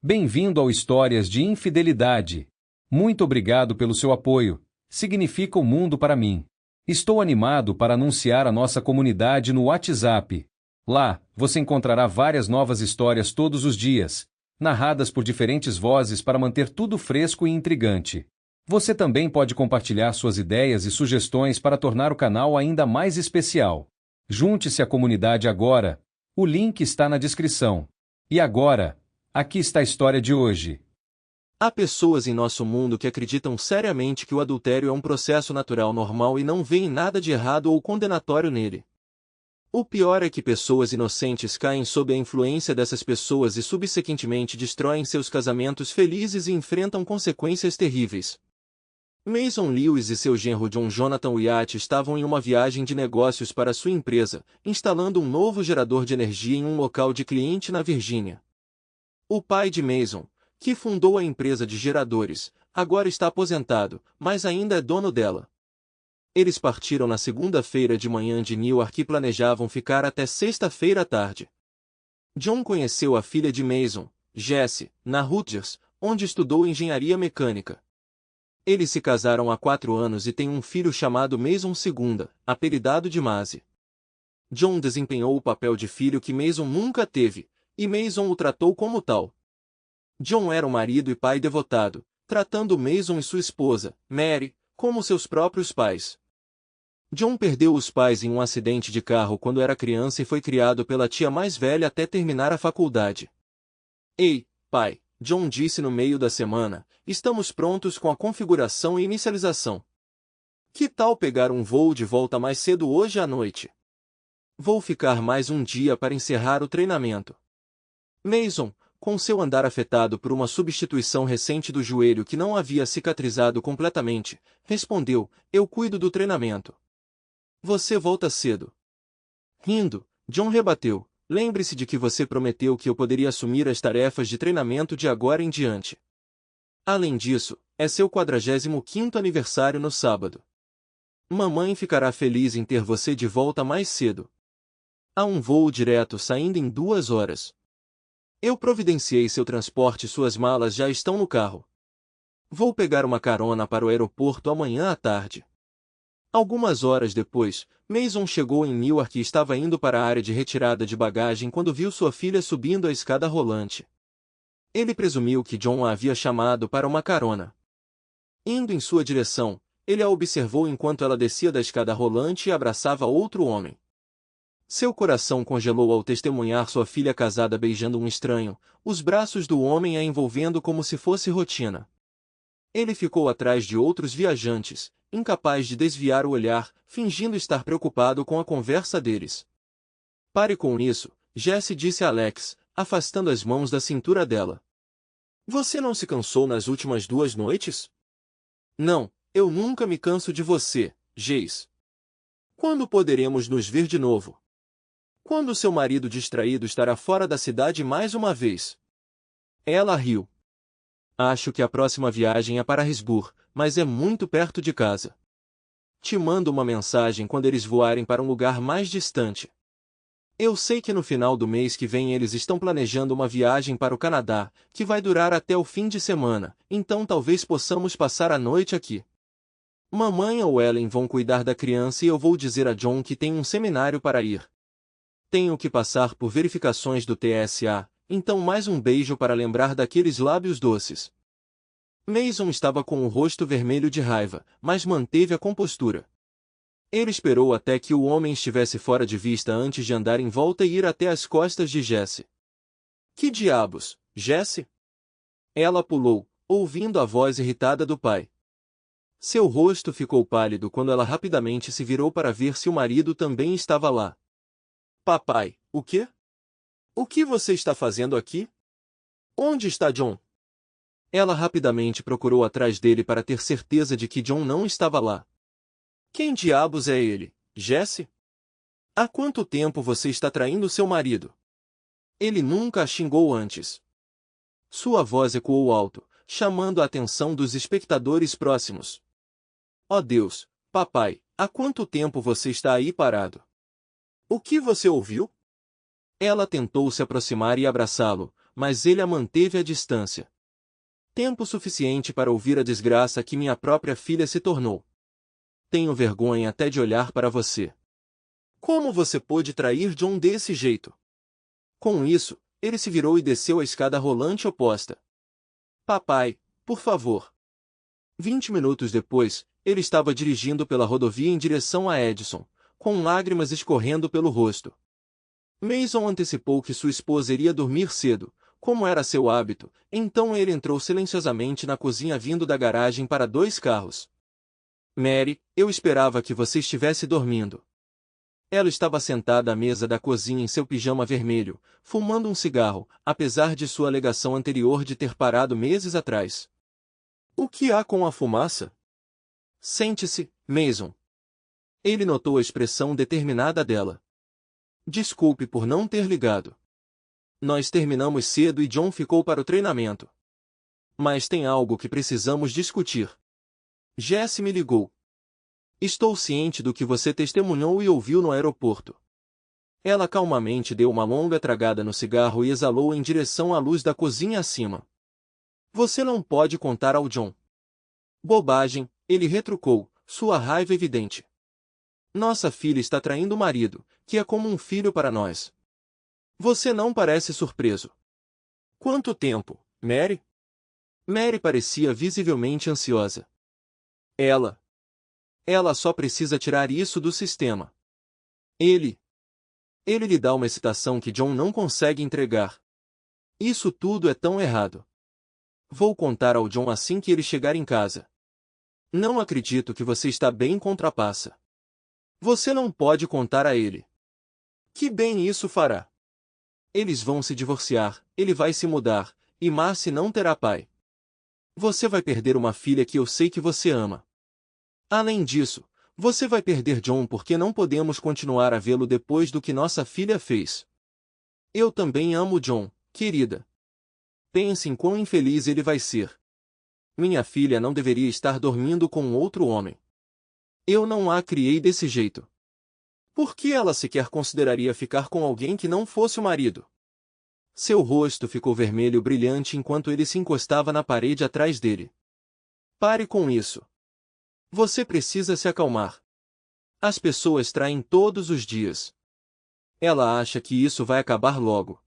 Bem-vindo ao Histórias de Infidelidade. Muito obrigado pelo seu apoio. Significa o mundo para mim. Estou animado para anunciar a nossa comunidade no WhatsApp. Lá, você encontrará várias novas histórias todos os dias, narradas por diferentes vozes para manter tudo fresco e intrigante. Você também pode compartilhar suas ideias e sugestões para tornar o canal ainda mais especial. Junte-se à comunidade agora. O link está na descrição. E agora, aqui está a história de hoje. Há pessoas em nosso mundo que acreditam seriamente que o adultério é um processo natural normal e não veem nada de errado ou condenatório nele. O pior é que pessoas inocentes caem sob a influência dessas pessoas e subsequentemente destroem seus casamentos felizes e enfrentam consequências terríveis. Mason Lewis e seu genro John Jonathan Wyatt estavam em uma viagem de negócios para sua empresa, instalando um novo gerador de energia em um local de cliente na Virgínia. O pai de Mason, que fundou a empresa de geradores, agora está aposentado, mas ainda é dono dela. Eles partiram na segunda-feira de manhã de Newark e planejavam ficar até sexta-feira à tarde. John conheceu a filha de Mason, Jessie, na Rutgers, onde estudou engenharia mecânica. Eles se casaram há 4 anos e têm um filho chamado Mason II, apelidado de Maisie. John desempenhou o papel de filho que Mason nunca teve, e Mason o tratou como tal. John era um marido e pai devotado, tratando Mason e sua esposa, Mary, como seus próprios pais. John perdeu os pais em um acidente de carro quando era criança e foi criado pela tia mais velha até terminar a faculdade. Ei, pai, John disse no meio da semana, estamos prontos com a configuração e inicialização. Que tal pegar um voo de volta mais cedo hoje à noite? Vou ficar mais um dia para encerrar o treinamento. Mason, com seu andar afetado por uma substituição recente do joelho que não havia cicatrizado completamente, respondeu, eu cuido do treinamento. Você volta cedo. Rindo, John rebateu, lembre-se de que você prometeu que eu poderia assumir as tarefas de treinamento de agora em diante. Além disso, é seu 45º aniversário no sábado. Mamãe ficará feliz em ter você de volta mais cedo. Há um voo direto saindo em 2 horas. Eu providenciei seu transporte e suas malas já estão no carro. Vou pegar uma carona para o aeroporto amanhã à tarde. Algumas horas depois, Mason chegou em Newark e estava indo para a área de retirada de bagagem quando viu sua filha subindo a escada rolante. Ele presumiu que John a havia chamado para uma carona. Indo em sua direção, ele a observou enquanto ela descia da escada rolante e abraçava outro homem. Seu coração congelou ao testemunhar sua filha casada beijando um estranho, os braços do homem a envolvendo como se fosse rotina. Ele ficou atrás de outros viajantes, incapaz de desviar o olhar, fingindo estar preocupado com a conversa deles. Pare com isso, Jessie disse a Alex, afastando as mãos da cintura dela. Você não se cansou nas últimas 2 noites? Não, eu nunca me canso de você, Jace. Quando poderemos nos ver de novo? Quando seu marido distraído estará fora da cidade mais uma vez? Ela riu. Acho que a próxima viagem é para Harrisburg, mas é muito perto de casa. Te mando uma mensagem quando eles voarem para um lugar mais distante. Eu sei que no final do mês que vem eles estão planejando uma viagem para o Canadá, que vai durar até o fim de semana, então talvez possamos passar a noite aqui. Mamãe ou Ellen vão cuidar da criança e eu vou dizer a John que tem um seminário para ir. Tenho que passar por verificações do TSA, então mais um beijo para lembrar daqueles lábios doces. Mason estava com o rosto vermelho de raiva, mas manteve a compostura. Ele esperou até que o homem estivesse fora de vista antes de andar em volta e ir até as costas de Jessie. Que diabos, Jessie? Ela pulou, ouvindo a voz irritada do pai. Seu rosto ficou pálido quando ela rapidamente se virou para ver se o marido também estava lá. Papai, o quê? O que você está fazendo aqui? Onde está John? Ela rapidamente procurou atrás dele para ter certeza de que John não estava lá. Quem diabos é ele, Jessie? Há quanto tempo você está traindo seu marido? Ele nunca a xingou antes. Sua voz ecoou alto, chamando a atenção dos espectadores próximos. Oh Deus, papai, há quanto tempo você está aí parado? O que você ouviu? Ela tentou se aproximar e abraçá-lo, mas ele a manteve à distância. Tempo suficiente para ouvir a desgraça que minha própria filha se tornou. Tenho vergonha até de olhar para você. Como você pôde trair John desse jeito? Com isso, ele se virou e desceu a escada rolante oposta. Papai, por favor. 20 minutos depois, ele estava dirigindo pela rodovia em direção a Edison, com lágrimas escorrendo pelo rosto. Mason antecipou que sua esposa iria dormir cedo, como era seu hábito, então ele entrou silenciosamente na cozinha vindo da garagem para 2 carros. Mary, eu esperava que você estivesse dormindo. Ela estava sentada à mesa da cozinha em seu pijama vermelho, fumando um cigarro, apesar de sua alegação anterior de ter parado meses atrás. O que há com a fumaça? Sente-se, Mason. Ele notou a expressão determinada dela. Desculpe por não ter ligado. Nós terminamos cedo e John ficou para o treinamento. Mas tem algo que precisamos discutir. Jesse me ligou. Estou ciente do que você testemunhou e ouviu no aeroporto. Ela calmamente deu uma longa tragada no cigarro e exalou em direção à luz da cozinha acima. Você não pode contar ao John. Bobagem, ele retrucou, sua raiva evidente. Nossa filha está traindo o marido, que é como um filho para nós. Você não parece surpreso. Quanto tempo, Mary? Mary parecia visivelmente ansiosa. Ela só precisa tirar isso do sistema. Ele lhe dá uma excitação que John não consegue entregar. Isso tudo é tão errado. Vou contar ao John assim que ele chegar em casa. Não acredito que você está bem com trapaça. Você não pode contar a ele. Que bem isso fará? Eles vão se divorciar, ele vai se mudar, e Marcy não terá pai. Você vai perder uma filha que eu sei que você ama. Além disso, você vai perder John porque não podemos continuar a vê-lo depois do que nossa filha fez. Eu também amo John, querida. Pense em quão infeliz ele vai ser. Minha filha não deveria estar dormindo com outro homem. Eu não a criei desse jeito. Por que ela sequer consideraria ficar com alguém que não fosse o marido? Seu rosto ficou vermelho brilhante enquanto ele se encostava na parede atrás dele. Pare com isso. Você precisa se acalmar. As pessoas traem todos os dias. Ela acha que isso vai acabar logo.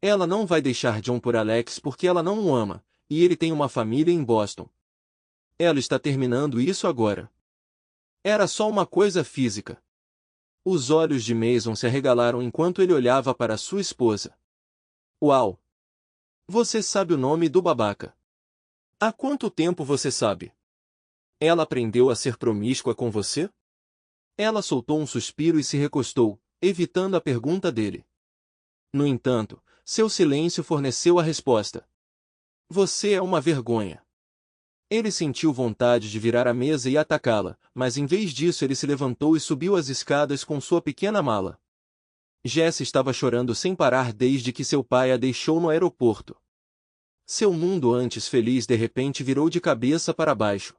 Ela não vai deixar John por Alex porque ela não o ama, e ele tem uma família em Boston. Ela está terminando isso agora. Era só uma coisa física. Os olhos de Mason se arregalaram enquanto ele olhava para sua esposa. Uau! Você sabe o nome do babaca. Há quanto tempo você sabe? Ela aprendeu a ser promíscua com você? Ela soltou um suspiro e se recostou, evitando a pergunta dele. No entanto, seu silêncio forneceu a resposta. Você é uma vergonha. Ele sentiu vontade de virar a mesa e atacá-la, mas em vez disso ele se levantou e subiu as escadas com sua pequena mala. Jess estava chorando sem parar desde que seu pai a deixou no aeroporto. Seu mundo antes feliz de repente virou de cabeça para baixo.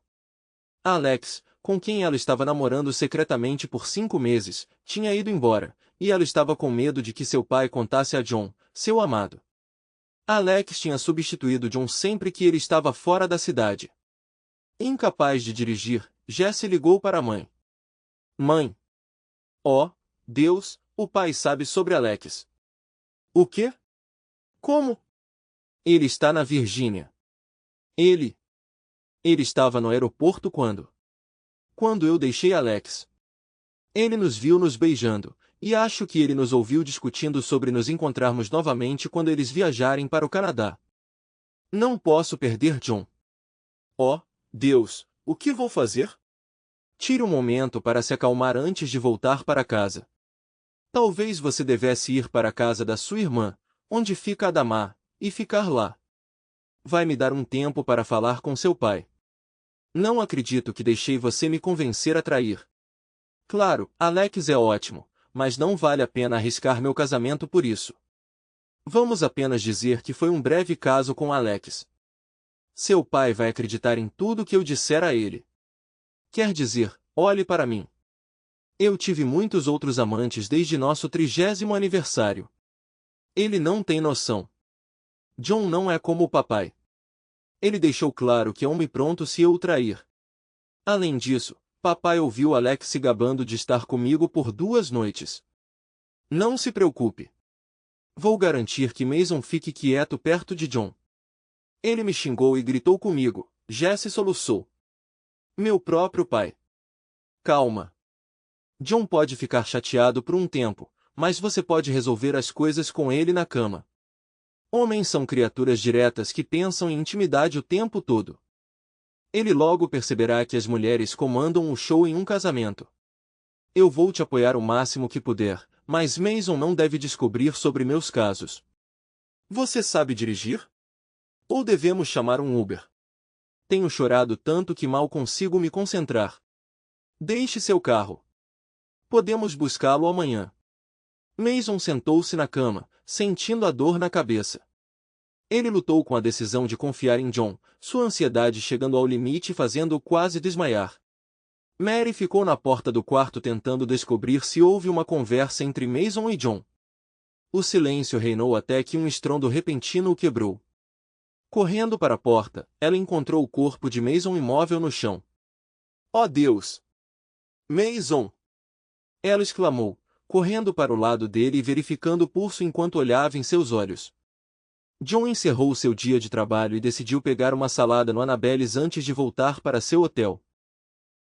Alex, com quem ela estava namorando secretamente por 5 meses, tinha ido embora, e ela estava com medo de que seu pai contasse a John, seu amado. Alex tinha substituído John sempre que ele estava fora da cidade. Incapaz de dirigir, Jesse ligou para a mãe. Mãe! Oh, Deus, o pai sabe sobre Alex. O quê? Como? Ele está na Virgínia. Ele estava no aeroporto quando? Quando eu deixei Alex. Ele nos viu nos beijando, e acho que ele nos ouviu discutindo sobre nos encontrarmos novamente quando eles viajarem para o Canadá. Não posso perder John. Oh, Deus, o que vou fazer? Tire um momento para se acalmar antes de voltar para casa. Talvez você devesse ir para a casa da sua irmã, onde fica Adamar, e ficar lá. Vai me dar um tempo para falar com seu pai. Não acredito que deixei você me convencer a trair. Claro, Alex é ótimo, mas não vale a pena arriscar meu casamento por isso. Vamos apenas dizer que foi um breve caso com Alex. Seu pai vai acreditar em tudo que eu disser a ele. Quer dizer, olhe para mim. Eu tive muitos outros amantes desde nosso 30º aniversário. Ele não tem noção. John não é como o papai. Ele deixou claro que é pronto se eu o trair. Além disso, papai ouviu Alex se gabando de estar comigo por 2 noites. Não se preocupe. Vou garantir que Mason fique quieto perto de John. Ele me xingou e gritou comigo. Jesse soluçou. Meu próprio pai. Calma. John pode ficar chateado por um tempo, mas você pode resolver as coisas com ele na cama. Homens são criaturas diretas que pensam em intimidade o tempo todo. Ele logo perceberá que as mulheres comandam o show em um casamento. Eu vou te apoiar o máximo que puder, mas Mason não deve descobrir sobre meus casos. Você sabe dirigir? Ou devemos chamar um Uber? Tenho chorado tanto que mal consigo me concentrar. Deixe seu carro. Podemos buscá-lo amanhã. Mason sentou-se na cama, sentindo a dor na cabeça. Ele lutou com a decisão de confiar em John, sua ansiedade chegando ao limite e fazendo-o quase desmaiar. Mary ficou na porta do quarto tentando descobrir se houve uma conversa entre Mason e John. O silêncio reinou até que um estrondo repentino o quebrou. Correndo para a porta, ela encontrou o corpo de Mason imóvel no chão. Oh Deus! Mason! Ela exclamou, correndo para o lado dele e verificando o pulso enquanto olhava em seus olhos. John encerrou seu dia de trabalho e decidiu pegar uma salada no Annabelle's antes de voltar para seu hotel.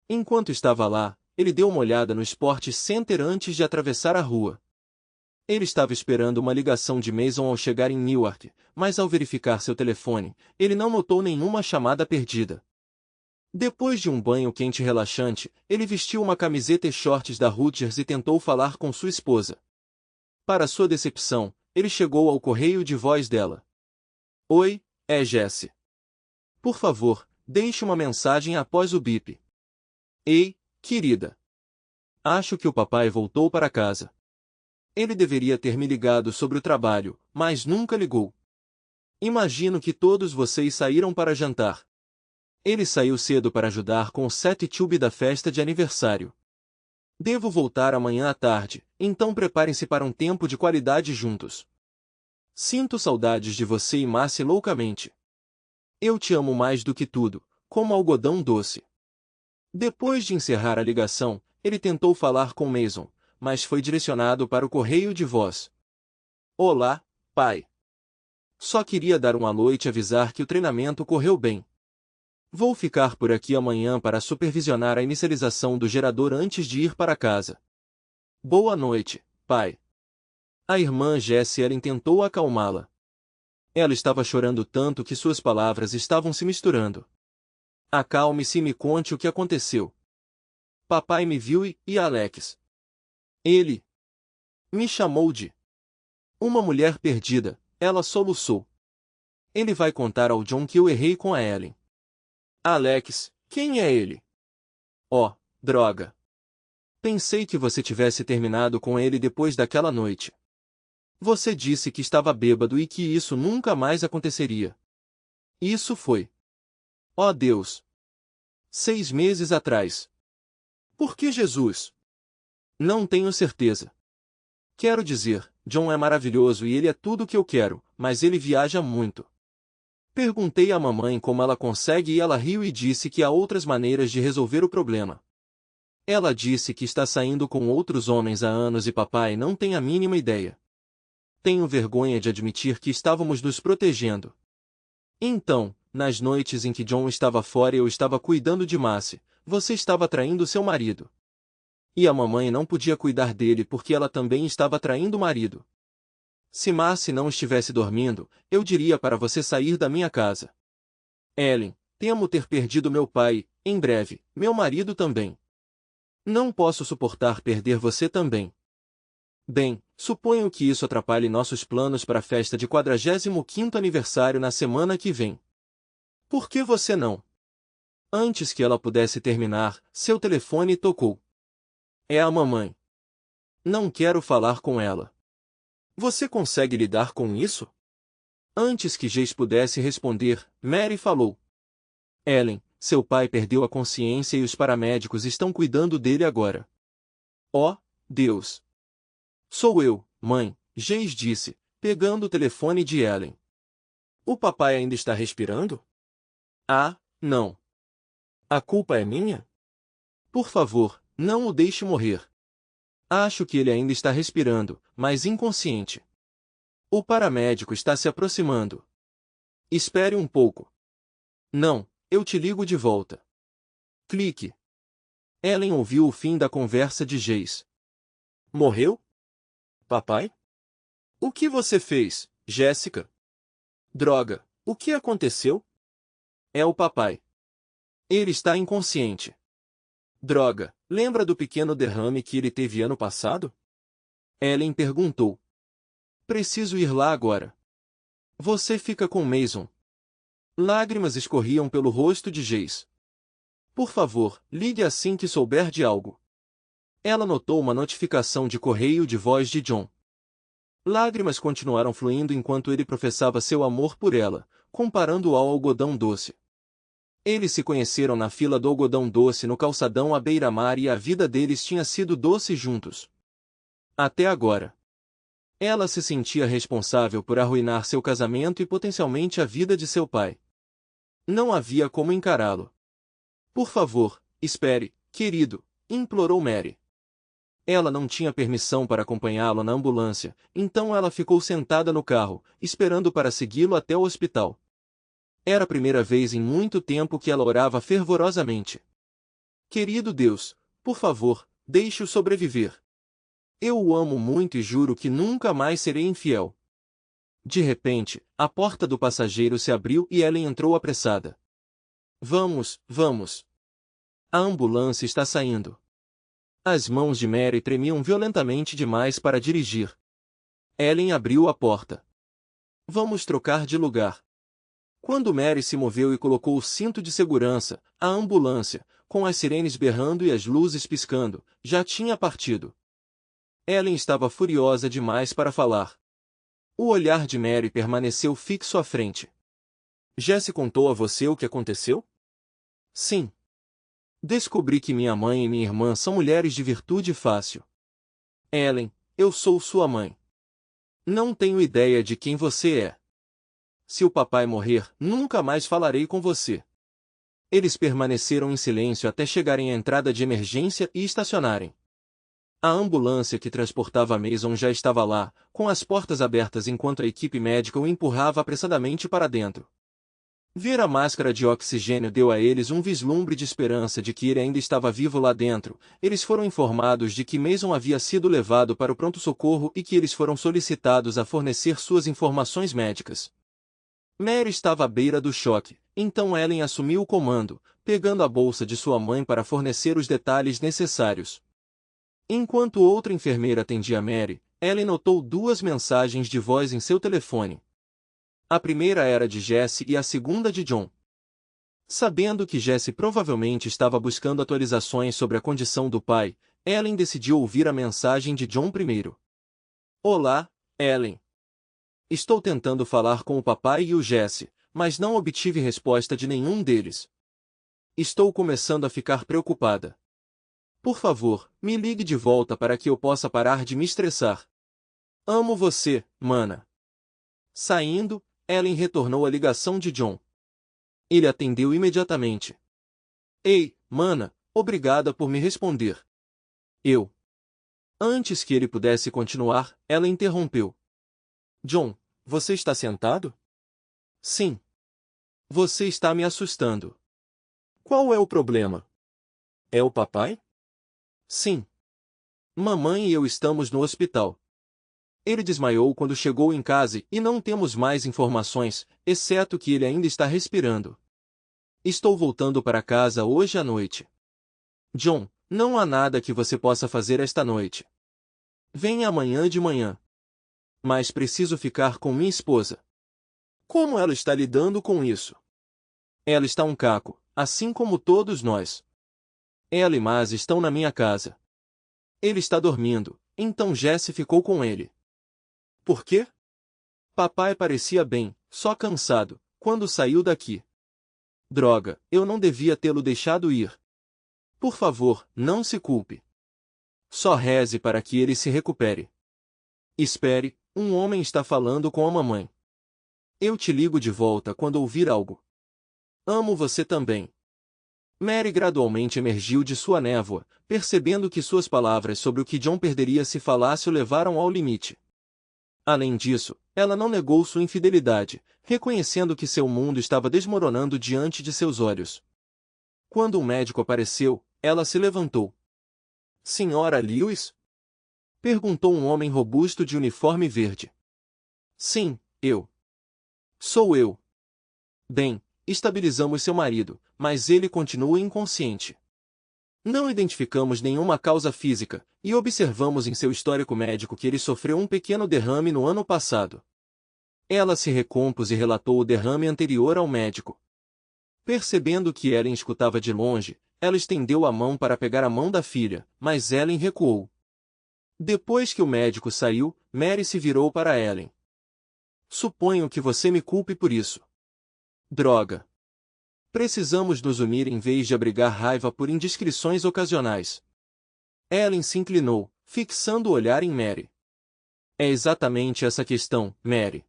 Enquanto estava lá, ele deu uma olhada no Sports Center antes de atravessar a rua. Ele estava esperando uma ligação de Mason ao chegar em Newark, mas ao verificar seu telefone, ele não notou nenhuma chamada perdida. Depois de um banho quente relaxante, ele vestiu uma camiseta e shorts da Hooters e tentou falar com sua esposa. Para sua decepção, ele chegou ao correio de voz dela. Oi, é Jesse. Por favor, deixe uma mensagem após o bip. Ei, querida. Acho que o papai voltou para casa. Ele deveria ter me ligado sobre o trabalho, mas nunca ligou. Imagino que todos vocês saíram para jantar. Ele saiu cedo para ajudar com o set-tube da festa de aniversário. Devo voltar amanhã à tarde, então preparem-se para um tempo de qualidade juntos. Sinto saudades de você e Marcy loucamente. Eu te amo mais do que tudo, como algodão doce. Depois de encerrar a ligação, ele tentou falar com Mason, mas foi direcionado para o correio de voz. Olá, pai. Só queria dar um alô e te avisar que o treinamento correu bem. Vou ficar por aqui amanhã para supervisionar a inicialização do gerador antes de ir para casa. Boa noite, pai. A irmã Jessie Ellen tentou acalmá-la. Ela estava chorando tanto que suas palavras estavam se misturando. Acalme-se e me conte o que aconteceu. Papai me viu e Alex. Ele me chamou de uma mulher perdida, ela soluçou. Ele vai contar ao John que eu errei com a Ellen. Alex, quem é ele? Oh, droga. Pensei que você tivesse terminado com ele depois daquela noite. Você disse que estava bêbado e que isso nunca mais aconteceria. Isso foi. Oh Deus! 6 meses atrás. Por que Jesus? Não tenho certeza. Quero dizer, John é maravilhoso e ele é tudo o que eu quero, mas ele viaja muito. Perguntei à mamãe como ela consegue e ela riu e disse que há outras maneiras de resolver o problema. Ela disse que está saindo com outros homens há anos e papai não tem a mínima ideia. Tenho vergonha de admitir que estávamos nos protegendo. Então, nas noites em que John estava fora e eu estava cuidando de Marcy, você estava traindo seu marido. E a mamãe não podia cuidar dele porque ela também estava traindo o marido. Se Marcy não estivesse dormindo, eu diria para você sair da minha casa. Ellen, temo ter perdido meu pai, em breve, meu marido também. Não posso suportar perder você também. Bem, suponho que isso atrapalhe nossos planos para a festa de 45º aniversário na semana que vem. Por que você não? Antes que ela pudesse terminar, seu telefone tocou. É a mamãe. Não quero falar com ela. Você consegue lidar com isso? Antes que Jace pudesse responder, Mary falou. Ellen, seu pai perdeu a consciência e os paramédicos estão cuidando dele agora. Oh, Deus! Sou eu, mãe, Jace disse, pegando o telefone de Ellen. O papai ainda está respirando? Ah, não. A culpa é minha? Por favor, não o deixe morrer. Acho que ele ainda está respirando, mas inconsciente. O paramédico está se aproximando. Espere um pouco. Não, eu te ligo de volta. Clique. Ellen ouviu o fim da conversa de Jace. Morreu? Papai? O que você fez, Jéssica? Droga, o que aconteceu? É o papai. Ele está inconsciente. Droga, lembra do pequeno derrame que ele teve ano passado? Ellen perguntou. Preciso ir lá agora. Você fica com Mason. Lágrimas escorriam pelo rosto de Jace. Por favor, ligue assim que souber de algo. Ela notou uma notificação de correio de voz de John. Lágrimas continuaram fluindo enquanto ele professava seu amor por ela, comparando-o ao algodão doce. Eles se conheceram na fila do algodão doce no calçadão à beira-mar e a vida deles tinha sido doce juntos. Até agora. Ela se sentia responsável por arruinar seu casamento e potencialmente a vida de seu pai. Não havia como encará-lo. Por favor, espere, querido, implorou Mary. Ela não tinha permissão para acompanhá-lo na ambulância, então ela ficou sentada no carro, esperando para segui-lo até o hospital. Era a primeira vez em muito tempo que ela orava fervorosamente. Querido Deus, por favor, deixe-o sobreviver. Eu o amo muito e juro que nunca mais serei infiel. De repente, a porta do passageiro se abriu e Ellen entrou apressada. Vamos, vamos. A ambulância está saindo. As mãos de Mary tremiam violentamente demais para dirigir. Ellen abriu a porta. Vamos trocar de lugar. Quando Mary se moveu e colocou o cinto de segurança, a ambulância, com as sirenes berrando e as luzes piscando, já tinha partido. Ellen estava furiosa demais para falar. O olhar de Mary permaneceu fixo à frente. Jesse contou a você o que aconteceu? Sim. Descobri que minha mãe e minha irmã são mulheres de virtude fácil. Ellen, eu sou sua mãe. Não tenho ideia de quem você é. Se o papai morrer, nunca mais falarei com você. Eles permaneceram em silêncio até chegarem à entrada de emergência e estacionarem. A ambulância que transportava Mason já estava lá, com as portas abertas enquanto a equipe médica o empurrava apressadamente para dentro. Ver a máscara de oxigênio deu a eles um vislumbre de esperança de que ele ainda estava vivo lá dentro. Eles foram informados de que Mason havia sido levado para o pronto-socorro e que eles foram solicitados a fornecer suas informações médicas. Mary estava à beira do choque, então Ellen assumiu o comando, pegando a bolsa de sua mãe para fornecer os detalhes necessários. Enquanto outra enfermeira atendia Mary, Ellen notou duas mensagens de voz em seu telefone. A primeira era de Jesse e a segunda de John. Sabendo que Jesse provavelmente estava buscando atualizações sobre a condição do pai, Ellen decidiu ouvir a mensagem de John primeiro. Olá, Ellen. Estou tentando falar com o papai e o Jesse, mas não obtive resposta de nenhum deles. Estou começando a ficar preocupada. Por favor, me ligue de volta para que eu possa parar de me estressar. Amo você, mana. Saindo, Ellen retornou a ligação de John. Ele atendeu imediatamente. Ei, mana, obrigada por me responder. Eu. Antes que ele pudesse continuar, ela interrompeu. John, você está sentado? Sim. Você está me assustando. Qual é o problema? É o papai? Sim. Mamãe e eu estamos no hospital. Ele desmaiou quando chegou em casa e não temos mais informações, exceto que ele ainda está respirando. Estou voltando para casa hoje à noite. John, não há nada que você possa fazer esta noite. Venha amanhã de manhã. Mas preciso ficar com minha esposa. Como ela está lidando com isso? Ela está um caco, assim como todos nós. Ela e Maz estão na minha casa. Ele está dormindo, então Jesse ficou com ele. Por quê? Papai parecia bem, só cansado, quando saiu daqui. Droga, eu não devia tê-lo deixado ir. Por favor, não se culpe. Só reze para que ele se recupere. Espere, um homem está falando com a mamãe. Eu te ligo de volta quando ouvir algo. Amo você também. Mary gradualmente emergiu de sua névoa, percebendo que suas palavras sobre o que John perderia se falasse o levaram ao limite. Além disso, ela não negou sua infidelidade, reconhecendo que seu mundo estava desmoronando diante de seus olhos. Quando o médico apareceu, ela se levantou. Senhora Lewis? Perguntou um homem robusto de uniforme verde. Sim, eu. Sou eu. Bem, estabilizamos seu marido, mas ele continua inconsciente. Não identificamos nenhuma causa física, e observamos em seu histórico médico que ele sofreu um pequeno derrame no ano passado. Ela se recompôs e relatou o derrame anterior ao médico. Percebendo que Ellen escutava de longe, ela estendeu a mão para pegar a mão da filha, mas Ellen recuou. Depois que o médico saiu, Mary se virou para Ellen. Suponho que você me culpe por isso. Droga. Precisamos nos unir em vez de abrigar raiva por indiscrições ocasionais. Ellen se inclinou, fixando o olhar em Mary. É exatamente essa questão, Mary.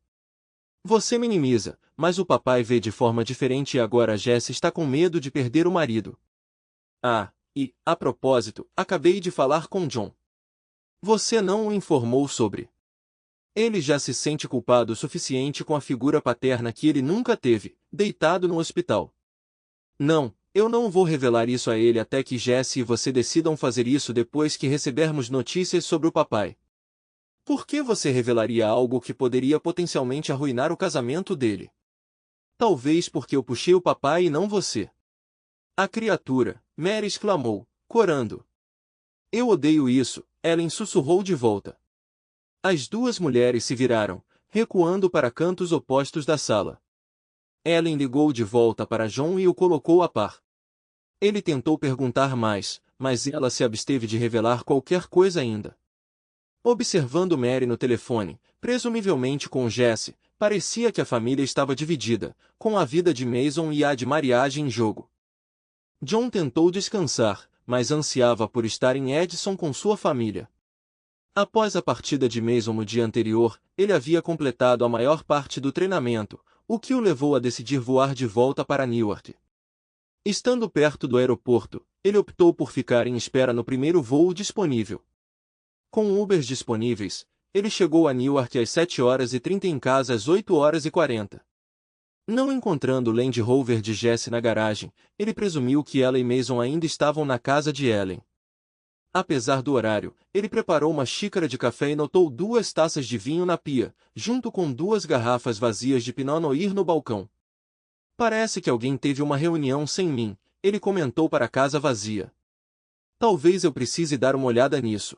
Você minimiza, mas o papai vê de forma diferente e agora Jesse está com medo de perder o marido. Ah, e, a propósito, acabei de falar com John. Você não o informou sobre. Ele já se sente culpado o suficiente com a figura paterna que ele nunca teve, deitado no hospital. Não, eu não vou revelar isso a ele até que Jesse e você decidam fazer isso depois que recebermos notícias sobre o papai. Por que você revelaria algo que poderia potencialmente arruinar o casamento dele? Talvez porque eu puxei o papai e não você. A criatura, Mary exclamou, corando. Eu odeio isso, Ellen sussurrou de volta. As duas mulheres se viraram, recuando para cantos opostos da sala. Ellen ligou de volta para John e o colocou a par. Ele tentou perguntar mais, mas ela se absteve de revelar qualquer coisa ainda. Observando Mary no telefone, presumivelmente com Jesse, parecia que a família estava dividida, com a vida de Mason e a de Mariage em jogo. John tentou descansar, mas ansiava por estar em Edison com sua família. Após a partida de Mason no dia anterior, ele havia completado a maior parte do treinamento, o que o levou a decidir voar de volta para Newark. Estando perto do aeroporto, ele optou por ficar em espera no primeiro voo disponível. Com Ubers disponíveis, ele chegou a Newark às 7h30 e em casa às 8h40. Não encontrando o Land Rover de Jesse na garagem, ele presumiu que ela e Mason ainda estavam na casa de Ellen. Apesar do horário, ele preparou uma xícara de café e notou 2 taças de vinho na pia, junto com 2 garrafas vazias de Pinot Noir no balcão. Parece que alguém teve uma reunião sem mim, ele comentou para a casa vazia. Talvez eu precise dar uma olhada nisso.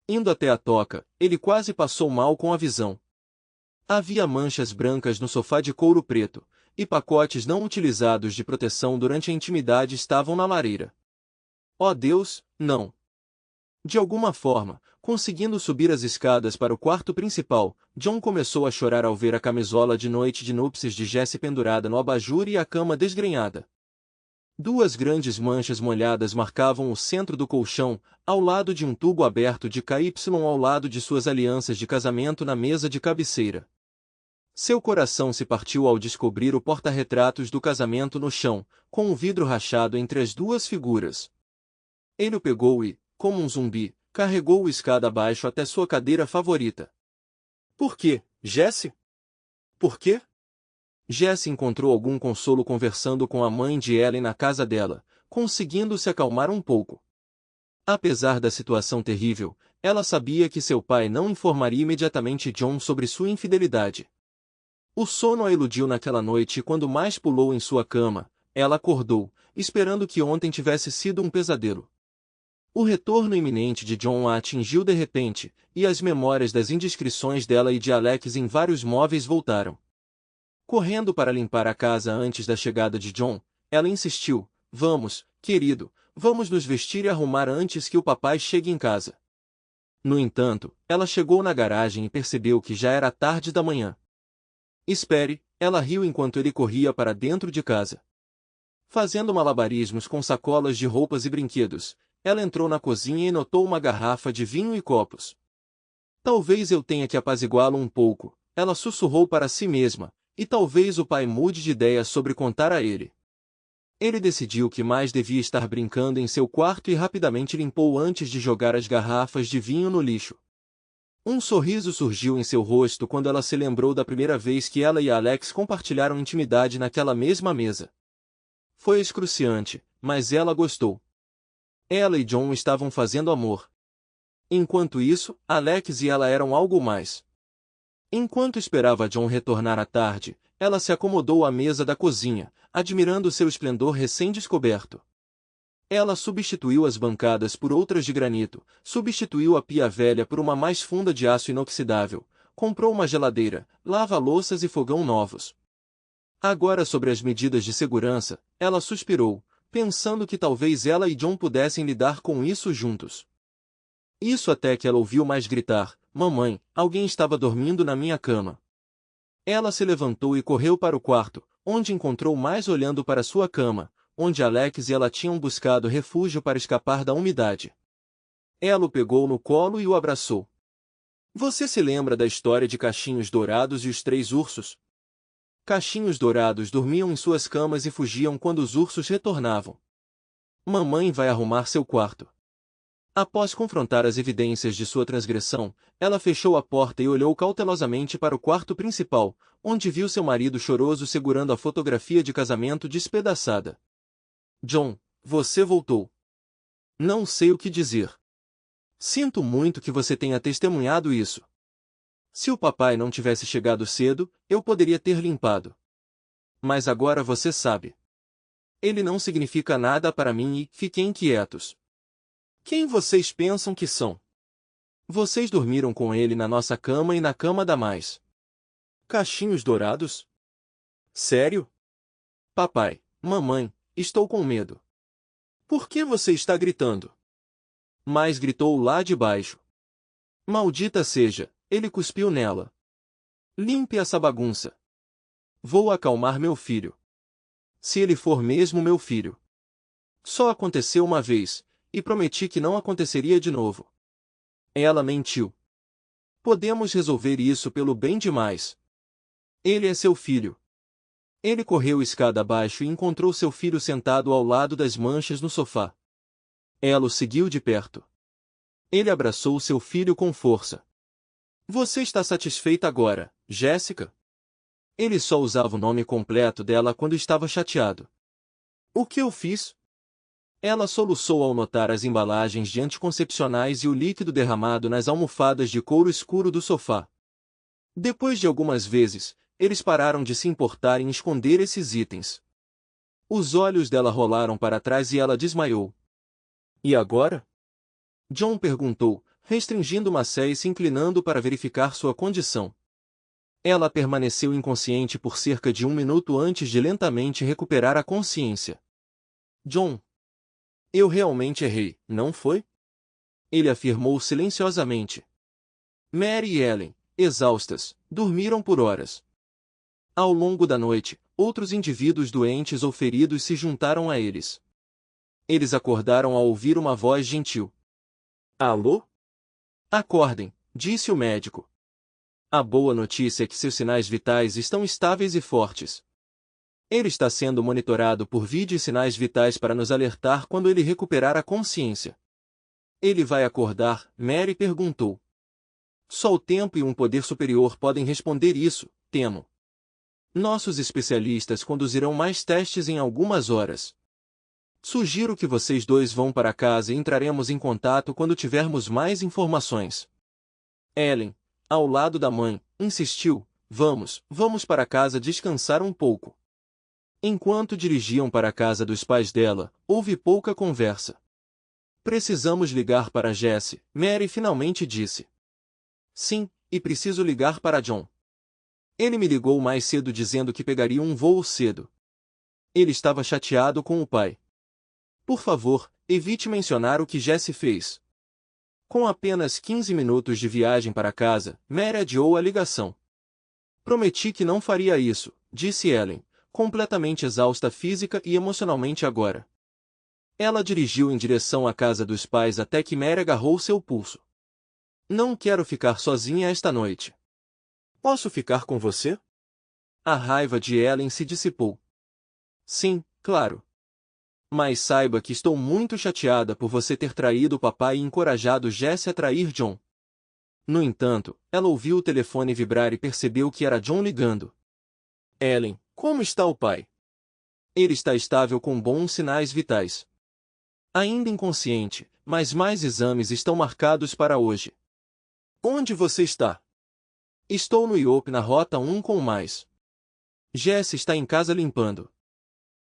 Indo até a toca, ele quase passou mal com a visão. Havia manchas brancas no sofá de couro preto, e pacotes não utilizados de proteção durante a intimidade estavam na lareira. Oh Deus, não! De alguma forma, conseguindo subir as escadas para o quarto principal, John começou a chorar ao ver a camisola de noite de núpcias de Jesse pendurada no abajur e a cama desgrenhada. 2 grandes manchas molhadas marcavam o centro do colchão, ao lado de um tubo aberto de KY ao lado de suas alianças de casamento na mesa de cabeceira. Seu coração se partiu ao descobrir o porta-retratos do casamento no chão, com um vidro rachado entre as 2 figuras. Ele o pegou e, como um zumbi, carregou-o escada abaixo até sua cadeira favorita. Por quê, Jesse? Por quê? Jesse encontrou algum consolo conversando com a mãe de Ellen na casa dela, conseguindo se acalmar um pouco. Apesar da situação terrível, ela sabia que seu pai não informaria imediatamente John sobre sua infidelidade. O sono a iludiu naquela noite e quando mais pulou em sua cama, ela acordou, esperando que ontem tivesse sido um pesadelo. O retorno iminente de John a atingiu de repente, e as memórias das indiscrições dela e de Alex em vários móveis voltaram. Correndo para limpar a casa antes da chegada de John, ela insistiu, vamos, querido, vamos nos vestir e arrumar antes que o papai chegue em casa. No entanto, ela chegou na garagem e percebeu que já era tarde da manhã. Espere, ela riu enquanto ele corria para dentro de casa. Fazendo malabarismos com sacolas de roupas e brinquedos, ela entrou na cozinha e notou uma garrafa de vinho e copos. Talvez eu tenha que apaziguá-lo um pouco, ela sussurrou para si mesma, e talvez o pai mude de ideia sobre contar a ele. Ele decidiu que mais devia estar brincando em seu quarto e rapidamente limpou antes de jogar as garrafas de vinho no lixo. Um sorriso surgiu em seu rosto quando ela se lembrou da primeira vez que ela e Alex compartilharam intimidade naquela mesma mesa. Foi excruciante, mas ela gostou. Ela e John estavam fazendo amor. Enquanto isso, Alex e ela eram algo mais. Enquanto esperava John retornar à tarde, ela se acomodou à mesa da cozinha, admirando seu esplendor recém-descoberto. Ela substituiu as bancadas por outras de granito, substituiu a pia velha por uma mais funda de aço inoxidável, comprou uma geladeira, lava-louças e fogão novos. Agora sobre as medidas de segurança, ela suspirou, pensando que talvez ela e John pudessem lidar com isso juntos. Isso até que ela ouviu mais gritar: "Mamãe, alguém estava dormindo na minha cama." Ela se levantou e correu para o quarto, onde encontrou mais olhando para sua cama, onde Alex e ela tinham buscado refúgio para escapar da umidade. Ela o pegou no colo e o abraçou. Você se lembra da história de Cachinhos Dourados e os Três Ursos? Cachinhos Dourados dormiam em suas camas e fugiam quando os ursos retornavam. Mamãe vai arrumar seu quarto. Após confrontar as evidências de sua transgressão, ela fechou a porta e olhou cautelosamente para o quarto principal, onde viu seu marido choroso segurando a fotografia de casamento despedaçada. John, você voltou. Não sei o que dizer. Sinto muito que você tenha testemunhado isso. Se o papai não tivesse chegado cedo, eu poderia ter limpado. Mas agora você sabe. Ele não significa nada para mim e fiquem quietos. Quem vocês pensam que são? Vocês dormiram com ele na nossa cama e na cama da mais. Cachinhos Dourados? Sério? Papai, mamãe, estou com medo. Por que você está gritando? Mais gritou lá de baixo. Maldita seja, ele cuspiu nela. Limpe essa bagunça. Vou acalmar meu filho. Se ele for mesmo meu filho. Só aconteceu uma vez, e prometi que não aconteceria de novo. Ela mentiu. Podemos resolver isso pelo bem de mais. Ele é seu filho. Ele correu escada abaixo e encontrou seu filho sentado ao lado das manchas no sofá. Ela o seguiu de perto. Ele abraçou seu filho com força. Você está satisfeita agora, Jéssica? Ele só usava o nome completo dela quando estava chateado. O que eu fiz? Ela soluçou ao notar as embalagens de anticoncepcionais e o líquido derramado nas almofadas de couro escuro do sofá. Depois de algumas vezes, eles pararam de se importar em esconder esses itens. Os olhos dela rolaram para trás e ela desmaiou. E agora? John perguntou, restringindo Macé e se inclinando para verificar sua condição. Ela permaneceu inconsciente por cerca de 1 minuto antes de lentamente recuperar a consciência. John. Eu realmente errei, não foi? Ele afirmou silenciosamente. Mary e Ellen, exaustas, dormiram por horas. Ao longo da noite, outros indivíduos doentes ou feridos se juntaram a eles. Eles acordaram ao ouvir uma voz gentil. Alô? Acordem, disse o médico. A boa notícia é que seus sinais vitais estão estáveis e fortes. Ele está sendo monitorado por vídeo e sinais vitais para nos alertar quando ele recuperar a consciência. Ele vai acordar? Mary perguntou. Só o tempo e um poder superior podem responder isso, temo. Nossos especialistas conduzirão mais testes em algumas horas. Sugiro que vocês dois vão para casa e entraremos em contato quando tivermos mais informações. Ellen, ao lado da mãe, insistiu, vamos para casa descansar um pouco. Enquanto dirigiam para a casa dos pais dela, houve pouca conversa. Precisamos ligar para Jessie, Mary finalmente disse. Sim, e preciso ligar para John. Ele me ligou mais cedo dizendo que pegaria um voo cedo. Ele estava chateado com o pai. Por favor, evite mencionar o que Jessie fez. Com apenas 15 minutos de viagem para casa, Mary adiou a ligação. Prometi que não faria isso, disse Ellen, completamente exausta física e emocionalmente agora. Ela dirigiu em direção à casa dos pais até que Mary agarrou seu pulso. Não quero ficar sozinha esta noite. Posso ficar com você? A raiva de Ellen se dissipou. Sim, claro. Mas saiba que estou muito chateada por você ter traído o papai e encorajado Jesse a trair John. No entanto, ela ouviu o telefone vibrar e percebeu que era John ligando. Ellen, como está o pai? Ele está estável com bons sinais vitais. Ainda inconsciente, mas mais exames estão marcados para hoje. Onde você está? Estou no IOP na Rota 1 com mais. Jesse está em casa limpando.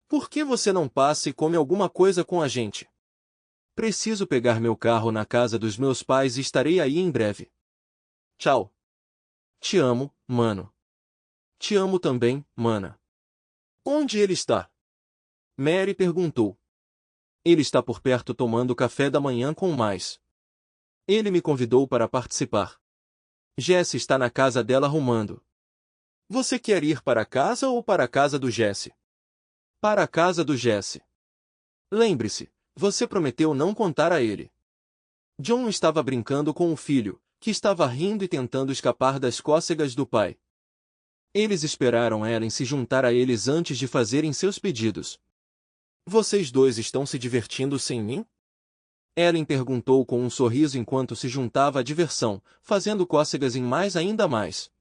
Por que você não passa e come alguma coisa com a gente? Preciso pegar meu carro na casa dos meus pais e estarei aí em breve. Tchau. Te amo, mano. Te amo também, mana. Onde ele está? Mary perguntou. Ele está por perto tomando café da manhã com mais. Ele me convidou para participar. Jesse está na casa dela arrumando. Você quer ir para casa ou para a casa do Jesse? Para a casa do Jesse. Lembre-se, você prometeu não contar a ele. John estava brincando com o filho, que estava rindo e tentando escapar das cócegas do pai. Eles esperaram Ellen se juntar a eles antes de fazerem seus pedidos. Vocês dois estão se divertindo sem mim? Ellen perguntou com um sorriso enquanto se juntava à diversão, fazendo cócegas em mais ainda mais.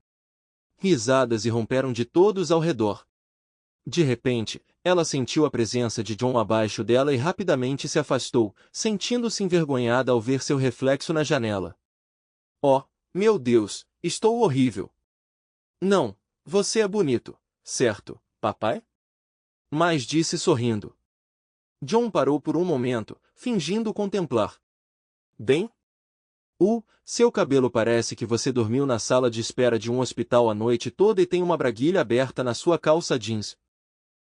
Risadas irromperam de todos ao redor. De repente, ela sentiu a presença de John abaixo dela e rapidamente se afastou, sentindo-se envergonhada ao ver seu reflexo na janela. Oh, meu Deus, estou horrível. Não, você é bonito, certo, papai? Mas disse sorrindo. John parou por um momento, fingindo contemplar. Bem? Seu cabelo parece que você dormiu na sala de espera de um hospital a noite toda e tem uma braguilha aberta na sua calça jeans.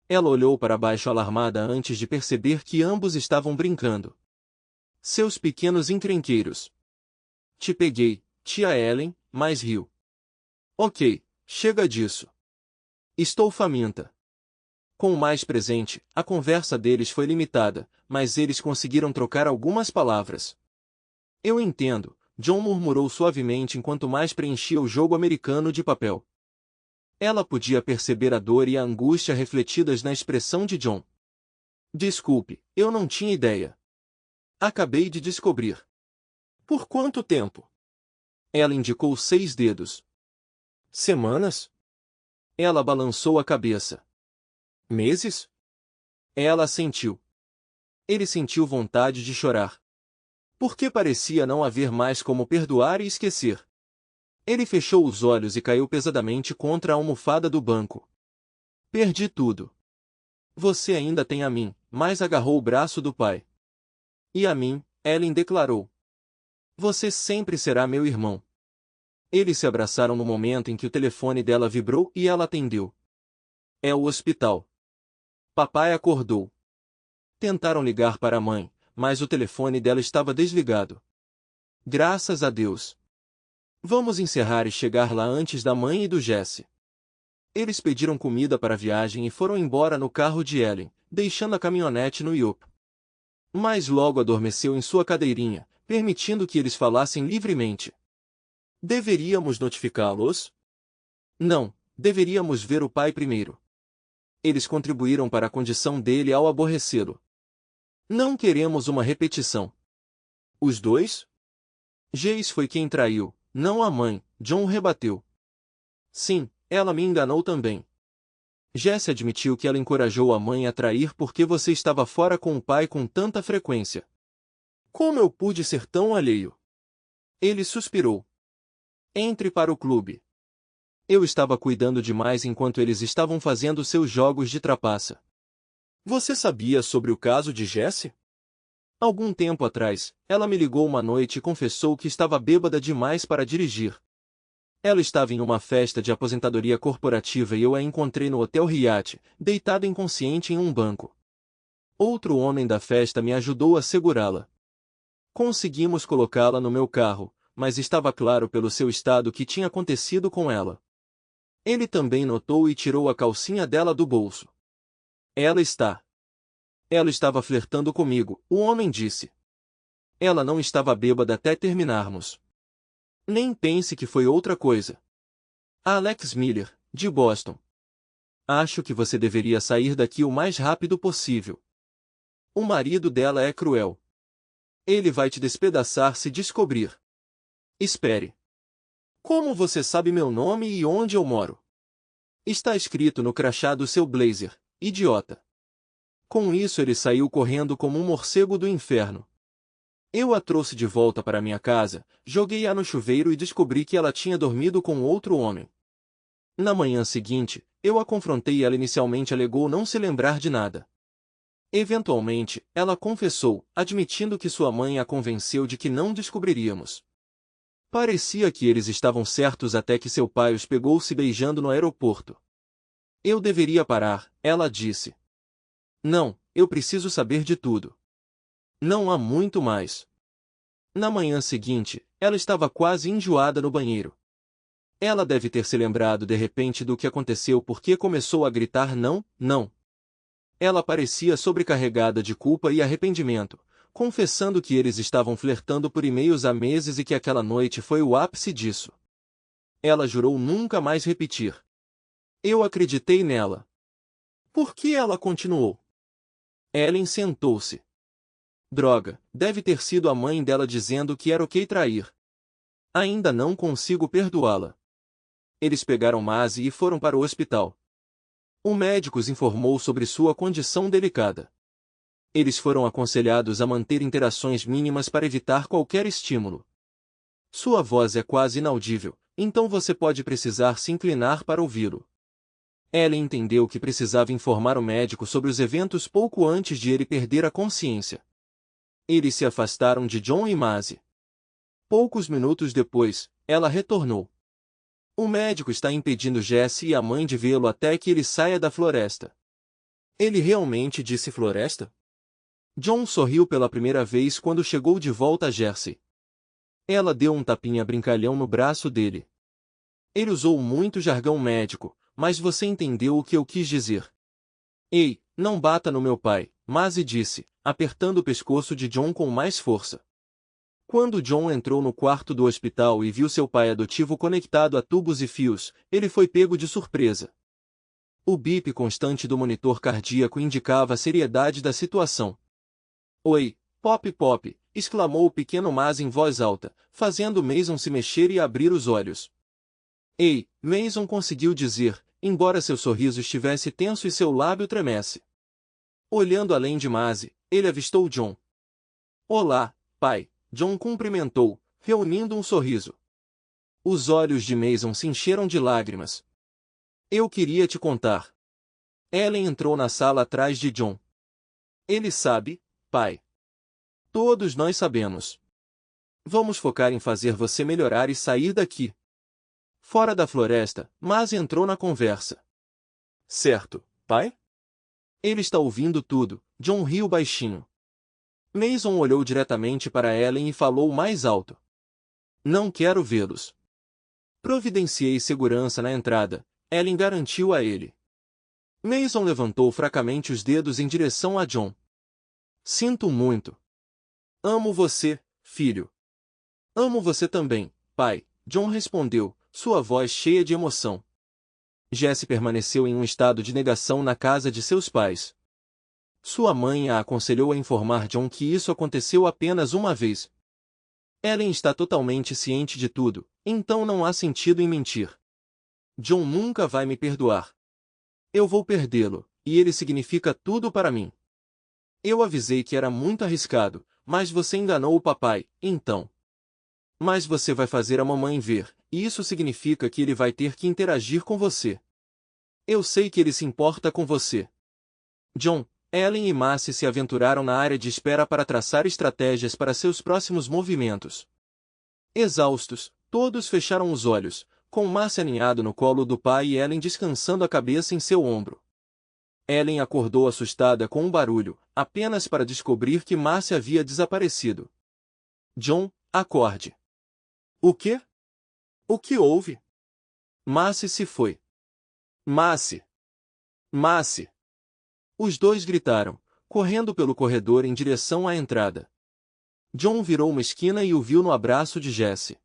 Ela olhou para baixo alarmada antes de perceber que ambos estavam brincando. Seus pequenos encrenqueiros. Te peguei, tia Ellen, mas riu. Ok, chega disso. Estou faminta. Com o mais presente, a conversa deles foi limitada, mas eles conseguiram trocar algumas palavras. Eu entendo, John murmurou suavemente enquanto mais preenchia o jogo americano de papel. Ela podia perceber a dor e a angústia refletidas na expressão de John. Desculpe, eu não tinha ideia. Acabei de descobrir. Por quanto tempo? Ela indicou 6 dedos. Semanas? Ela balançou a cabeça. Meses? Ela assentiu. Ele sentiu vontade de chorar. Porque parecia não haver mais como perdoar e esquecer. Ele fechou os olhos e caiu pesadamente contra a almofada do banco. Perdi tudo. Você ainda tem a mim, mas agarrou o braço do pai. E a mim, Ellen declarou. Você sempre será meu irmão. Eles se abraçaram no momento em que o telefone dela vibrou e ela atendeu. É o hospital. Papai acordou. Tentaram ligar para a mãe, mas o telefone dela estava desligado. Graças a Deus. Vamos encerrar e chegar lá antes da mãe e do Jesse. Eles pediram comida para a viagem e foram embora no carro de Ellen, deixando a caminhonete no IOP. Mas logo adormeceu em sua cadeirinha, permitindo que eles falassem livremente. Deveríamos notificá-los? Não, deveríamos ver o pai primeiro. Eles contribuíram para a condição dele ao aborrecê-lo. Não queremos uma repetição. Os dois? Jace foi quem traiu, não a mãe, John rebateu. Sim, ela me enganou também. Jesse admitiu que ela encorajou a mãe a trair porque você estava fora com o pai com tanta frequência. Como eu pude ser tão alheio? Ele suspirou. Entre para o clube. Eu estava cuidando demais enquanto eles estavam fazendo seus jogos de trapaça. Você sabia sobre o caso de Jesse? Algum tempo atrás, ela me ligou uma noite e confessou que estava bêbada demais para dirigir. Ela estava em uma festa de aposentadoria corporativa e eu a encontrei no Hotel Hyatt, deitada inconsciente em um banco. Outro homem da festa me ajudou a segurá-la. Conseguimos colocá-la no meu carro, mas estava claro pelo seu estado o que tinha acontecido com ela. Ele também notou e tirou a calcinha dela do bolso. Ela estava flertando comigo, o homem disse. Ela não estava bêbada até terminarmos. Nem pense que foi outra coisa. Alex Miller, de Boston. Acho que você deveria sair daqui o mais rápido possível. O marido dela é cruel. Ele vai te despedaçar se descobrir. Espere. Como você sabe meu nome e onde eu moro? Está escrito no crachá do seu blazer, idiota. Com isso ele saiu correndo como um morcego do inferno. Eu a trouxe de volta para minha casa, joguei-a no chuveiro e descobri que ela tinha dormido com outro homem. Na manhã seguinte, eu a confrontei e ela inicialmente alegou não se lembrar de nada. Eventualmente, ela confessou, admitindo que sua mãe a convenceu de que não descobriríamos. Parecia que eles estavam certos até que seu pai os pegou se beijando no aeroporto. Eu deveria parar, ela disse. Não, eu preciso saber de tudo. Não há muito mais. Na manhã seguinte, ela estava quase enjoada no banheiro. Ela deve ter se lembrado de repente do que aconteceu porque começou a gritar não, não. Ela parecia sobrecarregada de culpa e arrependimento, confessando que eles estavam flertando por e-mails há meses e que aquela noite foi o ápice disso. Ela jurou nunca mais repetir. Eu acreditei nela. Por que ela continuou? Ellen sentou-se. Droga, deve ter sido a mãe dela dizendo que era ok trair. Ainda não consigo perdoá-la. Eles pegaram Maisie e foram para o hospital. O médico os informou sobre sua condição delicada. Eles foram aconselhados a manter interações mínimas para evitar qualquer estímulo. Sua voz é quase inaudível, então você pode precisar se inclinar para ouvi-lo. Ellen entendeu que precisava informar o médico sobre os eventos pouco antes de ele perder a consciência. Eles se afastaram de John e Maisie. Poucos minutos depois, ela retornou. O médico está impedindo Jesse e a mãe de vê-lo até que ele saia da floresta. Ele realmente disse floresta? John sorriu pela primeira vez quando chegou de volta a Jersey. Ela deu um tapinha brincalhão no braço dele. Ele usou muito jargão médico, mas você entendeu o que eu quis dizer. Ei, não bata no meu pai, Maisie disse, apertando o pescoço de John com mais força. Quando John entrou no quarto do hospital e viu seu pai adotivo conectado a tubos e fios, ele foi pego de surpresa. O bip constante do monitor cardíaco indicava a seriedade da situação. Oi, Pop Pop, exclamou o pequeno Maisie em voz alta, fazendo Mason se mexer e abrir os olhos. Ei, Mason conseguiu dizer, embora seu sorriso estivesse tenso e seu lábio tremesse. Olhando além de Maisie, ele avistou John. Olá, pai. John cumprimentou, reunindo um sorriso. Os olhos de Mason se encheram de lágrimas. Eu queria te contar. Ellen entrou na sala atrás de John. Ele sabe, pai. Todos nós sabemos. Vamos focar em fazer você melhorar e sair daqui. Fora da floresta, Maisie entrou na conversa. Certo, pai? Ele está ouvindo tudo, John riu baixinho. Mason olhou diretamente para Ellen e falou mais alto. Não quero vê-los. Providenciei segurança na entrada, Ellen garantiu a ele. Mason levantou fracamente os dedos em direção a John. Sinto muito. Amo você, filho. Amo você também, pai, John respondeu, sua voz cheia de emoção. Jesse permaneceu em um estado de negação na casa de seus pais. Sua mãe a aconselhou a informar John que isso aconteceu apenas uma vez. Ellen está totalmente ciente de tudo, então não há sentido em mentir. John nunca vai me perdoar. Eu vou perdê-lo, e ele significa tudo para mim. Eu avisei que era muito arriscado, mas você enganou o papai, então. Mas você vai fazer a mamãe ver, e isso significa que ele vai ter que interagir com você. Eu sei que ele se importa com você. John, Ellen e Maisie se aventuraram na área de espera para traçar estratégias para seus próximos movimentos. Exaustos, todos fecharam os olhos, com Maisie aninhado no colo do pai e Ellen descansando a cabeça em seu ombro. Ellen acordou assustada com um barulho, apenas para descobrir que Maisie havia desaparecido. John, acorde. O quê? O que houve? Maisie se foi. Maisie! Maisie! Os dois gritaram, correndo pelo corredor em direção à entrada. John virou uma esquina e o viu no abraço de Jesse.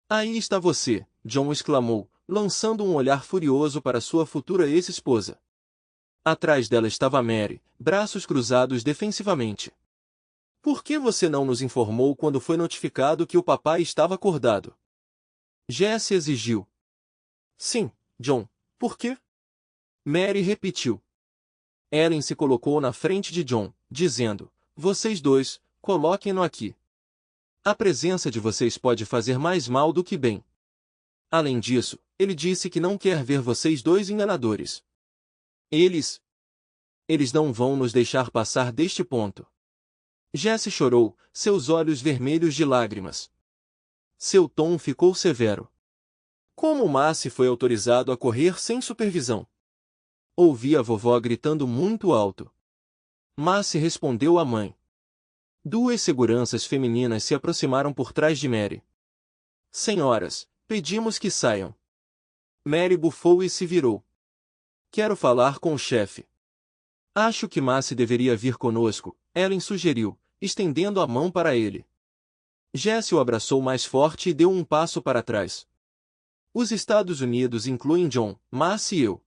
Aí está você, John exclamou, lançando um olhar furioso para sua futura ex-esposa. Atrás dela estava Mary, braços cruzados defensivamente. Por que você não nos informou quando foi notificado que o papai estava acordado? Jesse exigiu. Sim, John, por quê? Mary repetiu. Ellen se colocou na frente de John, dizendo, vocês dois, coloquem-no aqui. A presença de vocês pode fazer mais mal do que bem. Além disso, ele disse que não quer ver vocês dois enganadores. Eles não vão nos deixar passar deste ponto. Jesse chorou, seus olhos vermelhos de lágrimas. Seu tom ficou severo. Como Marcy foi autorizado a correr sem supervisão? Ouvi a vovó gritando muito alto. Marcy respondeu à mãe. Duas seguranças femininas se aproximaram por trás de Mary. Senhoras, pedimos que saiam. Mary bufou e se virou. Quero falar com o chefe. Acho que Marcy deveria vir conosco, Ellen sugeriu, estendendo a mão para ele. Jesse o abraçou mais forte e deu um passo para trás. Os Estados Unidos incluem John, Marcy e eu.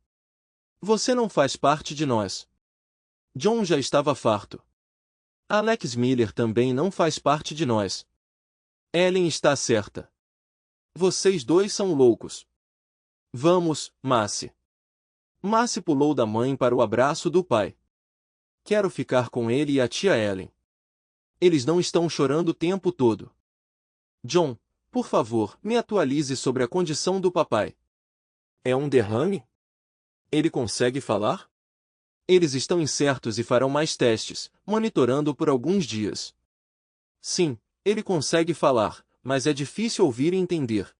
Você não faz parte de nós. John já estava farto. Alex Miller também não faz parte de nós. Ellen está certa. Vocês dois são loucos. Vamos, Marcy. Marcy pulou da mãe para o abraço do pai. Quero ficar com ele e a tia Ellen. Eles não estão chorando o tempo todo. John, por favor, me atualize sobre a condição do papai. É um derrame? Ele consegue falar? Eles estão incertos e farão mais testes, monitorando por alguns dias. Sim, ele consegue falar, mas é difícil ouvir e entender.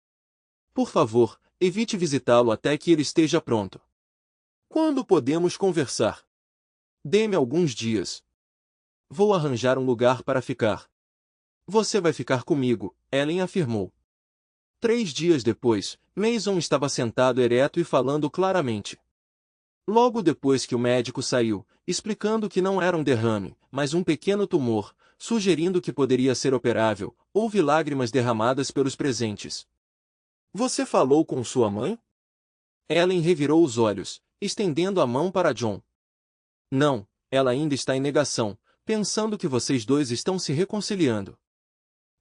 Por favor, evite visitá-lo até que ele esteja pronto. Quando podemos conversar? Dê-me alguns dias. Vou arranjar um lugar para ficar. Você vai ficar comigo, Ellen afirmou. 3 dias depois, Mason estava sentado ereto e falando claramente. Logo depois que o médico saiu, explicando que não era um derrame, mas um pequeno tumor, sugerindo que poderia ser operável, houve lágrimas derramadas pelos presentes. Você falou com sua mãe? Ellen revirou os olhos, estendendo a mão para John. Não, ela ainda está em negação, pensando que vocês dois estão se reconciliando.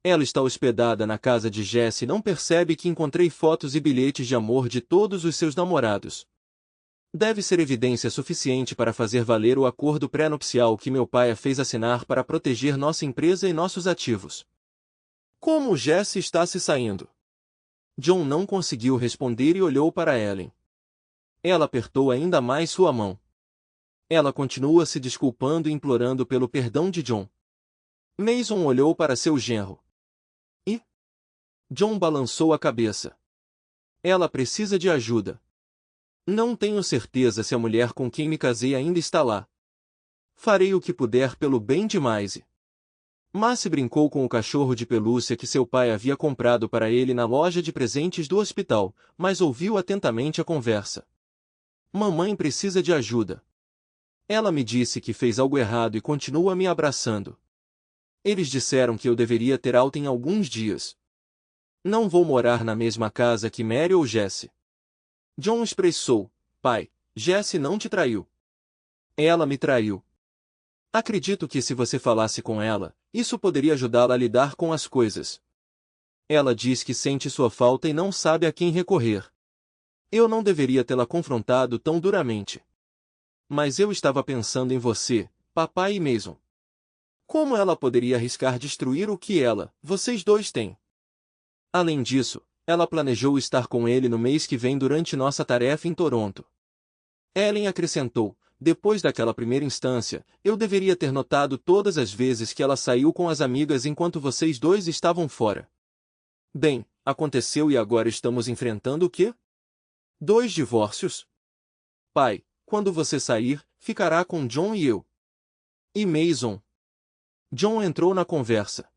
Ela está hospedada na casa de Jesse e não percebe que encontrei fotos e bilhetes de amor de todos os seus namorados. Deve ser evidência suficiente para fazer valer o acordo pré-nupcial que meu pai a fez assinar para proteger nossa empresa e nossos ativos. Como Jesse está se saindo? John não conseguiu responder e olhou para Ellen. Ela apertou ainda mais sua mão. Ela continua se desculpando e implorando pelo perdão de John. Mason olhou para seu genro. E? John balançou a cabeça. Ela precisa de ajuda. Não tenho certeza se a mulher com quem me casei ainda está lá. Farei o que puder pelo bem de Maisie. Marcy brincou com o cachorro de pelúcia que seu pai havia comprado para ele na loja de presentes do hospital, mas ouviu atentamente a conversa. Mamãe precisa de ajuda. Ela me disse que fez algo errado e continua me abraçando. Eles disseram que eu deveria ter alta em alguns dias. Não vou morar na mesma casa que Mary ou Jesse. John expressou, pai, Jesse não te traiu. Ela me traiu. Acredito que se você falasse com ela, isso poderia ajudá-la a lidar com as coisas. Ela diz que sente sua falta e não sabe a quem recorrer. Eu não deveria tê-la confrontado tão duramente. Mas eu estava pensando em você, papai e Mason. Como ela poderia arriscar destruir o que vocês dois têm? Além disso, ela planejou estar com ele no mês que vem durante nossa tarefa em Toronto. Ellen acrescentou, depois daquela primeira instância, eu deveria ter notado todas as vezes que ela saiu com as amigas enquanto vocês dois estavam fora. Bem, aconteceu e agora estamos enfrentando o quê? 2 divórcios? Pai, quando você sair, ficará com John e eu. E Mason? John entrou na conversa.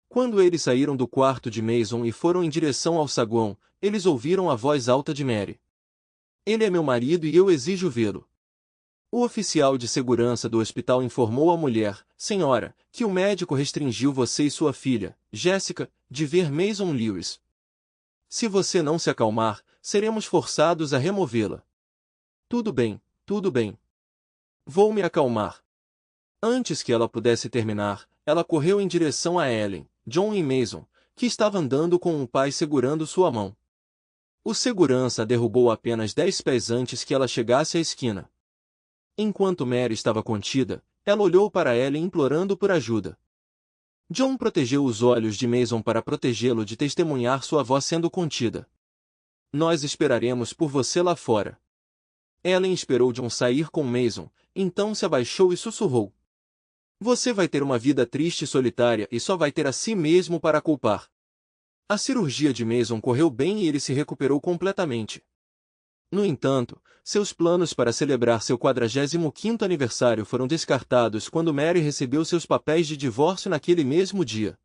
Quando eles saíram do quarto de Mason e foram em direção ao saguão, eles ouviram a voz alta de Mary. Ele é meu marido e eu exijo vê-lo. O oficial de segurança do hospital informou à mulher, senhora, que o médico restringiu você e sua filha, Jessica, de ver Mason Lewis. Se você não se acalmar, seremos forçados a removê-la. Tudo bem, tudo bem. Vou me acalmar. Antes que ela pudesse terminar, ela correu em direção a Ellen, John e Mason, que estava andando com o pai segurando sua mão. O segurança a derrubou apenas 10 pés antes que ela chegasse à esquina. Enquanto Mary estava contida, ela olhou para Ellen implorando por ajuda. John protegeu os olhos de Mason para protegê-lo de testemunhar sua voz sendo contida. Nós esperaremos por você lá fora. Ellen esperou John sair com Mason, então se abaixou e sussurrou. Você vai ter uma vida triste e solitária e só vai ter a si mesmo para culpar. A cirurgia de Mason correu bem e ele se recuperou completamente. No entanto, seus planos para celebrar seu 45º aniversário foram descartados quando Mary recebeu seus papéis de divórcio naquele mesmo dia.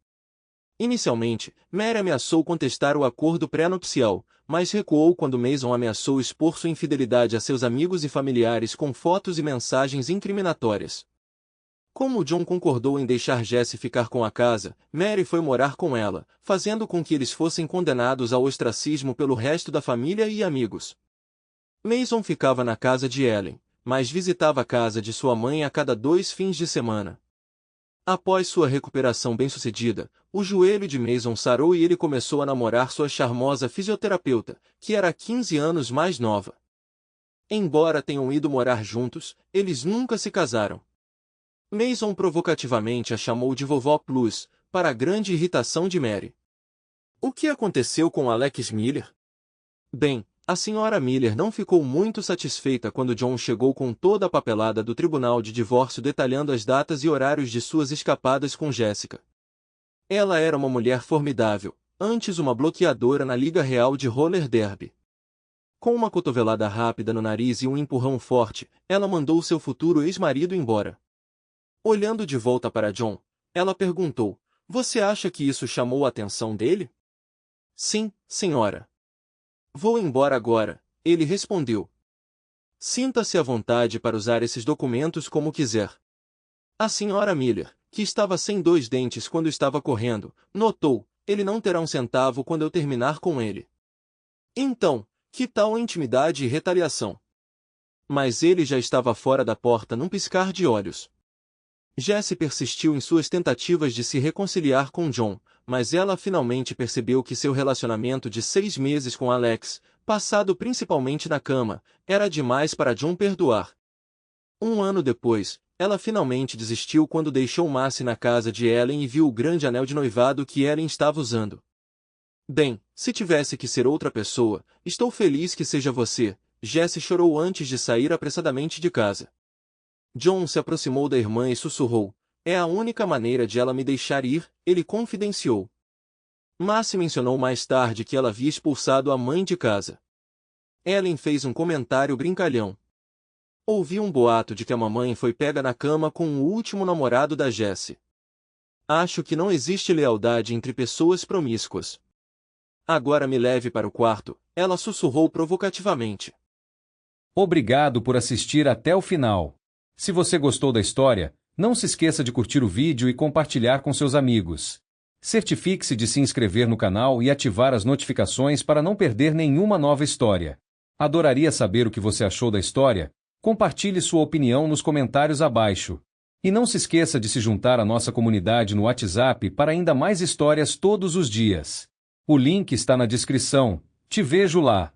Inicialmente, Mary ameaçou contestar o acordo pré-nupcial, mas recuou quando Mason ameaçou expor sua infidelidade a seus amigos e familiares com fotos e mensagens incriminatórias. Como John concordou em deixar Jessie ficar com a casa, Mary foi morar com ela, fazendo com que eles fossem condenados ao ostracismo pelo resto da família e amigos. Mason ficava na casa de Ellen, mas visitava a casa de sua mãe a cada 2 fins de semana. Após sua recuperação bem-sucedida, o joelho de Mason sarou e ele começou a namorar sua charmosa fisioterapeuta, que era 15 anos mais nova. Embora tenham ido morar juntos, eles nunca se casaram. Mason provocativamente a chamou de Vovó Plus, para a grande irritação de Mary. O que aconteceu com Alex Miller? Bem, a senhora Miller não ficou muito satisfeita quando John chegou com toda a papelada do tribunal de divórcio detalhando as datas e horários de suas escapadas com Jessica. Ela era uma mulher formidável, antes uma bloqueadora na Liga Real de Roller Derby. Com uma cotovelada rápida no nariz e um empurrão forte, ela mandou seu futuro ex-marido embora. Olhando de volta para John, ela perguntou, você acha que isso chamou a atenção dele? Sim, senhora. Vou embora agora, ele respondeu. Sinta-se à vontade para usar esses documentos como quiser. A senhora Miller, que estava sem 2 dentes quando estava correndo, notou, ele não terá um centavo quando eu terminar com ele. Então, que tal intimidade e retaliação? Mas ele já estava fora da porta num piscar de olhos. Jessie persistiu em suas tentativas de se reconciliar com John, mas ela finalmente percebeu que seu relacionamento de 6 meses com Alex, passado principalmente na cama, era demais para John perdoar. 1 ano depois, ela finalmente desistiu quando deixou Marcy na casa de Ellen e viu o grande anel de noivado que Ellen estava usando. Bem, se tivesse que ser outra pessoa, estou feliz que seja você, Jessie chorou antes de sair apressadamente de casa. John se aproximou da irmã e sussurrou, é a única maneira de ela me deixar ir, ele confidenciou. Marcy mencionou mais tarde que ela havia expulsado a mãe de casa. Ellen fez um comentário brincalhão. Ouvi um boato de que a mamãe foi pega na cama com o último namorado da Jessie. Acho que não existe lealdade entre pessoas promíscuas. Agora me leve para o quarto, ela sussurrou provocativamente. Obrigado por assistir até o final. Se você gostou da história, não se esqueça de curtir o vídeo e compartilhar com seus amigos. Certifique-se de se inscrever no canal e ativar as notificações para não perder nenhuma nova história. Adoraria saber o que você achou da história. Compartilhe sua opinião nos comentários abaixo. E não se esqueça de se juntar à nossa comunidade no WhatsApp para ainda mais histórias todos os dias. O link está na descrição. Te vejo lá!